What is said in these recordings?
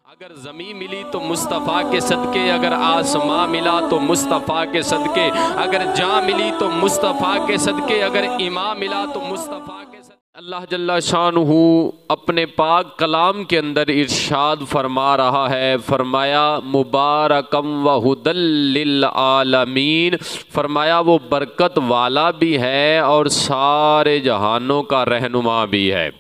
अगर ज़मीं मिली तो मुस्तफ़ा के सदके, अगर आसमां मिला तो मुस्तफ़ा के सदके, अगर जान मिली तो मुस्तफ़ा के सदके, अगर इमाम मिला तो मुस्तफ़ा के सदके। अल्लाह जल्ला शानुहु अपने पाक कलाम के अंदर इरशाद फरमा रहा है, फरमाया मुबारकम व हुदल लिल आलमीन, फरमाया वो बरकत वाला भी है और सारे जहानों का रहनुमा भी है।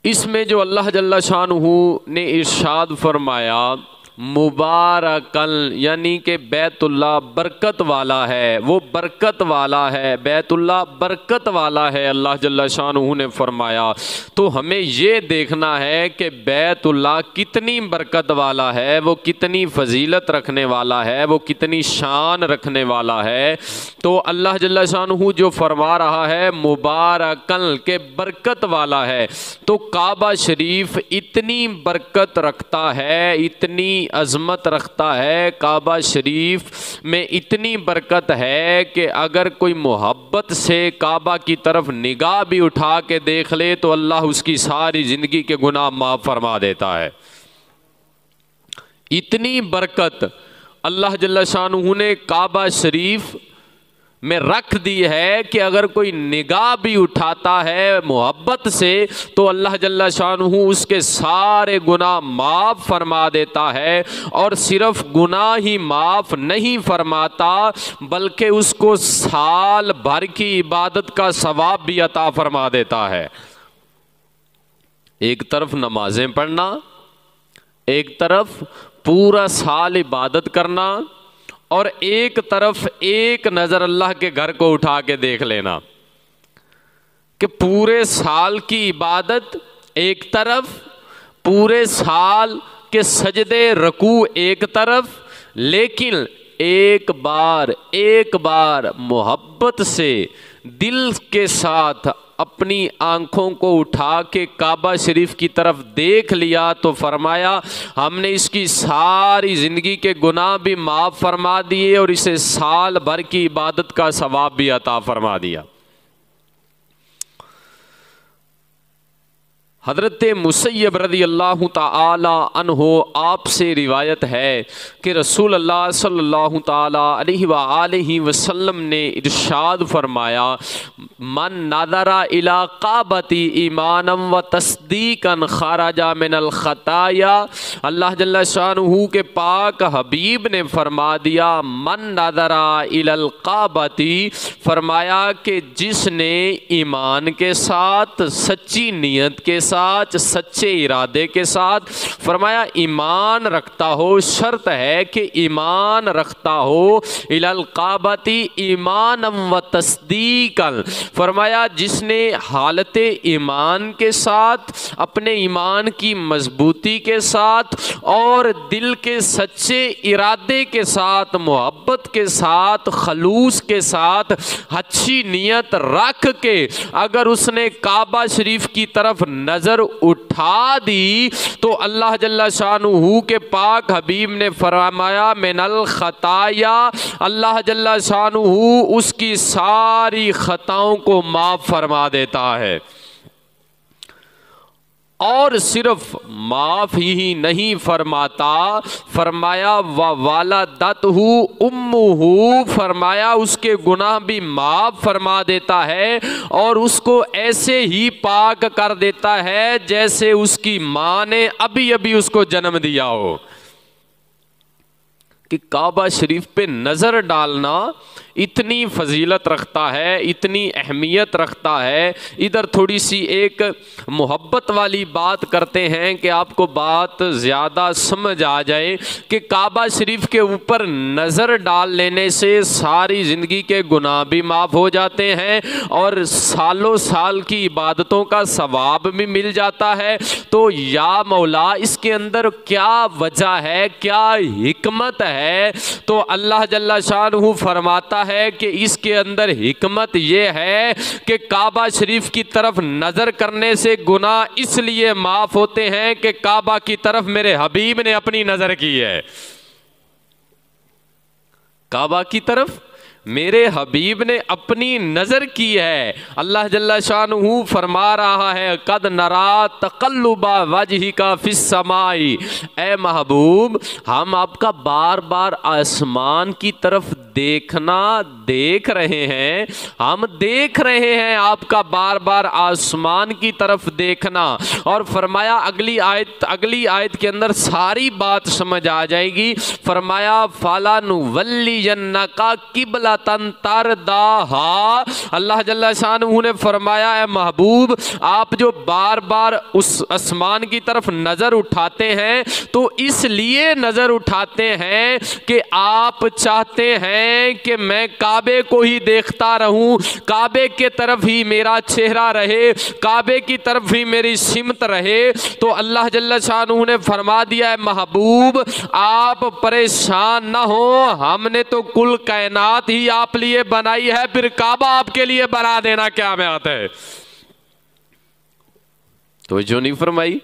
इसमें जो अल्लाह जल्ला शानुहु ने इरशाद फरमाया मुबारकन, यानी कि बैतुल्लाह बरकत वाला है, वो बरकत वाला है, बैतुल्लाह बरकत वाला है। अल्लाह जल्ला शानुहु ने फरमाया तो हमें ये देखना है कि बैतुल्लाह कितनी बरकत वाला है, वो कितनी फजीलत रखने वाला है, वो कितनी शान रखने वाला है। तो अल्लाह जल्ला शानुहु जो फरमा रहा है मुबारकन के बरकत वाला है, तो काबा शरीफ इतनी बरकत रखता है, इतनी अज़मत रखता है, काबा शरीफ में इतनी बरकत है कि अगर कोई मोहब्बत से काबा की तरफ निगाह भी उठा के देख ले तो अल्लाह उसकी सारी ज़िंदगी के गुनाह माफ़ फरमा देता है। इतनी बरकत अल्लाह जल्ला शानुहु ने काबा शरीफ में रख दी है कि अगर कोई निगाह भी उठाता है मोहब्बत से तो अल्लाह जल्ला शानुहु उसके सारे गुनाह माफ़ फरमा देता है। और सिर्फ गुनाह ही माफ़ नहीं फरमाता बल्कि उसको साल भर की इबादत का सवाब भी अता फरमा देता है। एक तरफ नमाजें पढ़ना, एक तरफ पूरा साल इबादत करना, और एक तरफ एक नज़र अल्लाह के घर को उठा के देख लेना कि पूरे साल की इबादत एक तरफ, पूरे साल के सजदे रकू एक तरफ, लेकिन एक बार मोहब्बत से दिल के साथ अपनी आँखों को उठा के काबा शरीफ की तरफ देख लिया तो फरमाया हमने इसकी सारी ज़िंदगी के गुनाह भी माफ़ फरमा दिए और इसे साल भर की इबादत का सवाब भी अता फरमा दिया। हज़रत मुसय्यब रज़ी अल्लाह ताला अन्हो आपसे रिवायत है कि रसूल अल्लाह सल्लल्लाहु ताला अलैहि व आलिहि वसल्लम ने इरशाद फरमाया मन नज़रा इला काबती ईमानम व तस्दीकन खराजा मिनल खताया। अल्लाह जल्ला शानुहु के पाक हबीब ने फरमा दिया मन नज़रा इलल काबती, फरमाया कि जिसने ईमान के साथ, सच्ची नीयत के साथ, सच्चे इरादे के साथ, फरमाया ईमान रखता हो, शर्त है कि ईमान रखता हो, इलल काबती ईमानम व तस्दीकन, फरमाया जिसने हालत ईमान के साथ, अपने ईमान की मजबूती के साथ और दिल के सच्चे इरादे के साथ, मोहब्बत के साथ, खलूस के साथ, अच्छी नीयत रख के अगर उसने काबा शरीफ की तरफ नजर उठा दी तो अल्लाह जल्ला शानुहु के पाक हबीब ने फरमाया मिनल खताया, अल्लाह जल्ला शानुहु उसकी सारी खताओं को माफ फरमा देता है। और सिर्फ माफ ही नहीं फरमाता, फरमाया व वालदतहु उम्मुहु, फरमाया उसके गुनाह भी माफ फरमा देता है और उसको ऐसे ही पाक कर देता है जैसे उसकी माँ ने अभी अभी उसको जन्म दिया हो। कि काबा शरीफ पे नज़र डालना इतनी फजीलत रखता है, इतनी अहमियत रखता है। इधर थोड़ी सी एक मोहब्बत वाली बात करते हैं कि आपको बात ज़्यादा समझ आ जाए कि काबा शरीफ के ऊपर नज़र डाल लेने से सारी ज़िंदगी के गुनाह भी माफ़ हो जाते हैं और सालों साल की इबादतों का सवाब भी मिल जाता है। तो या मौला इसके अंदर क्या वजह है, क्या हिकमत है? तो अल्लाह जल्ला शानुहु फरमाता है कि इसके अंदर हिकमत ये है कि काबा शरीफ की तरफ नजर करने से गुनाह इसलिए माफ होते हैं कि काबा की तरफ मेरे हबीब ने अपनी नजर की है। काबा की तरफ मेरे हबीब ने अपनी नज़र की है। अल्लाह जल्ला शानहू फरमा रहा है, कद नरा तक़ल्लुबा वजहिका फिस समाई, ए महबूब हम आपका बार बार आसमान की तरफ देखना देख रहे हैं, हम देख रहे हैं आपका बार बार आसमान की तरफ देखना। और फरमाया अगली आयत के अंदर सारी बात समझ आ जाएगी। फरमाया फलानुवल्लियन्नका किबलतन तरदाहा, अल्लाह जल्ला शानहू ने फरमाया है महबूब आप जो बार बार उस आसमान की तरफ नज़र उठाते हैं तो इसलिए नज़र उठाते हैं कि आप चाहते हैं कि मैं काबे को ही देखता रहूं, काबे के तरफ ही मेरा चेहरा रहे, काबे की तरफ ही मेरी सिमत रहे। तो अल्लाह जल्ला शानहू ने फरमा दिया है महबूब आप परेशान ना हो, हमने तो कुल कायनात ही आप लिए बनाई है, फिर काबा आपके लिए बना देना क्या में आता है। तो जो नहीं फरमाई,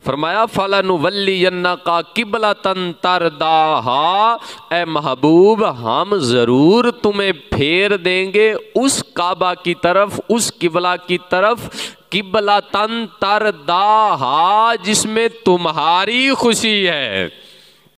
फरमाया फलानुवल्लियन्नका किबलतन तरदाहा, ए महबूब हम ज़रूर तुम्हें फेर देंगे उस काबा की तरफ, उस किबला की तरफ, किबलतन तरदाहा जिसमें तुम्हारी खुशी है।